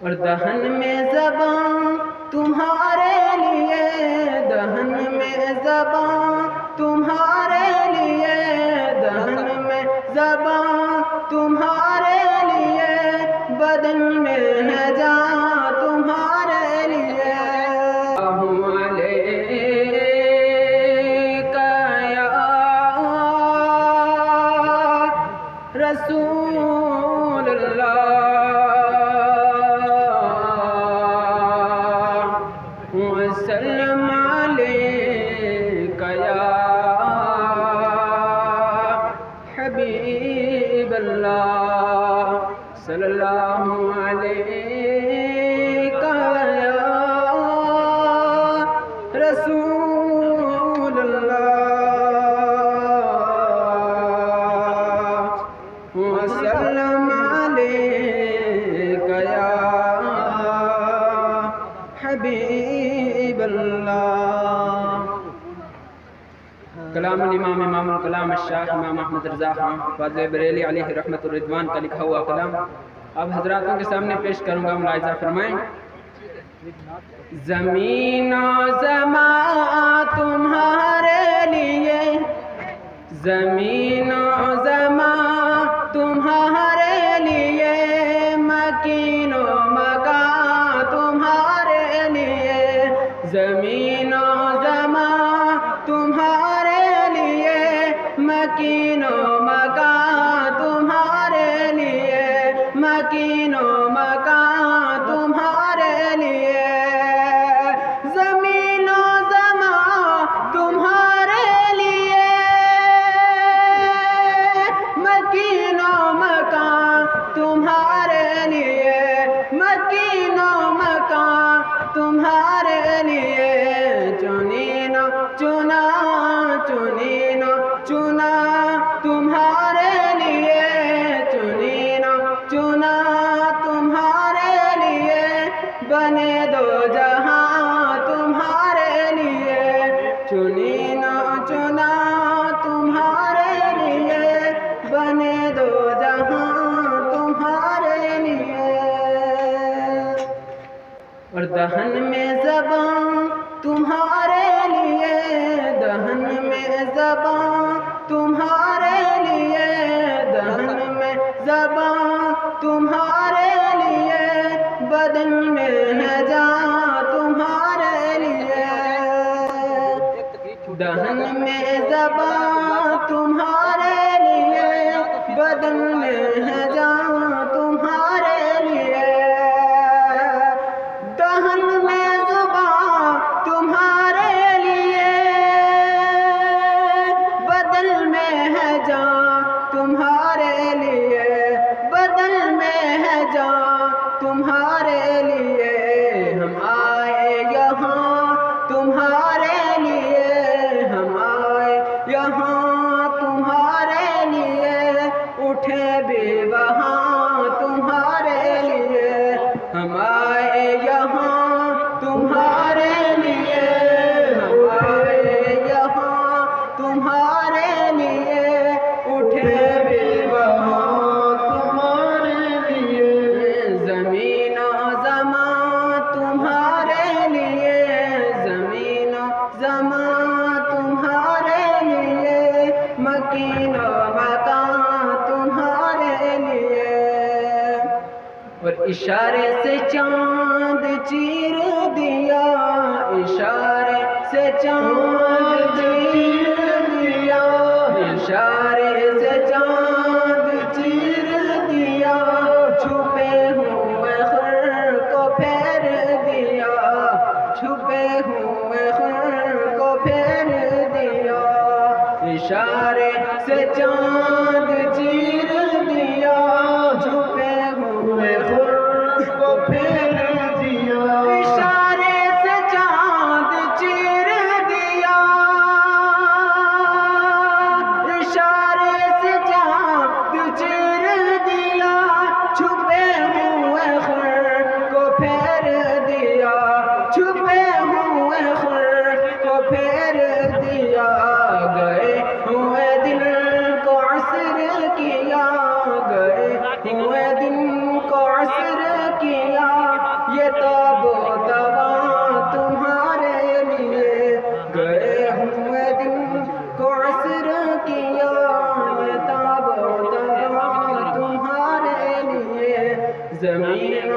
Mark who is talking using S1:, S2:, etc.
S1: اور دہن میں زبان تمہارے لیے، دہن میں زبان تمہارے لیے، دہن میں زبان تمہارے لیے، بدن میں ہے جان تمہارے لیے۔ رسول اللہ وسلم علیک یا حبیب اللہ، صلی اللہ علیک یا رسول اللہ، وسلم علیک یا حبیب اللہ۔ کلام الامام امام الکلام الشیخ امام احمد رضا خان فاضل بریلی علیہ رحمت الرضوان کا لکھا ہوا کلام اب حضراتوں کے سامنے پیش کروں گا، ملاحظہ فرمائیں۔ زمین و زمان تمہارے لیے، زمین و زمان تمہارے لیے، مکین و مکان تمہارے لیے، زمین و زمان تمہارے لیے، مکین و مکان تمہارے لیے، مکین و مکان تمہارے لیے، زمین و زمان تمہارے لیے، مکین و مکان تمہارے لیے، مکین و مکان تمہارے لیے، چنین و چنا، چنین و چنا تمہارے لیے، چنین و چنا تمہارے لیے، بنے دو جہاں تمہارے لیے، چنین و چنا تمہارے لیے، بنے دو جہاں تمہارے لیے۔ اور دہن میں زبان تمہارے لیے، دہن میں زبان تمہارے لیے، دہن میں زبان تمہارے لیے، بدن میں ہے جان تمہارے لیے، دہن میں زبان تمہارے لیے، بدن میں ہے جان تمہارے لیے، دہن میں زبان تمہارے لیے، بدن میں ہے جان تمہارے لیے، بدن میں ہے جان تمہارے لیے، ہم آئے یہاں تمہارے لیے، ہم آئے یہاں تمہارے لیے، اٹھے بھی وہاں تمہارے لیے، ہم آئے یہاں تمہارے لیے، ہم آئے یہاں تمہارے لیے، اٹھے بھی وہاں تمہارے لیے، زمین و زمان تمہارے لیے، زمین و زمان تمہارے لیے، مکین و مکان تمہارے لیے۔ اور اشارے سے چاند چیر دیا، اشارے سے چاند چیر دیا، اشارے سے چاند چیر دیا، چھپے ہوئے خر کو پھیر دیا، چھپے ہوئے خر کو پھیر دیا، اشارے سے چاند چیر دیا، چھپے ہوئے خر کو پھیر دیا، اشارے سے چاند چیر دیا، اشارے سے چاند چیر دیا، چھپے ہوئے خر کو پھیر دیا، چھپے ہوئے خر کو پھیر دیا، گئے ہوئے
S2: ضمیر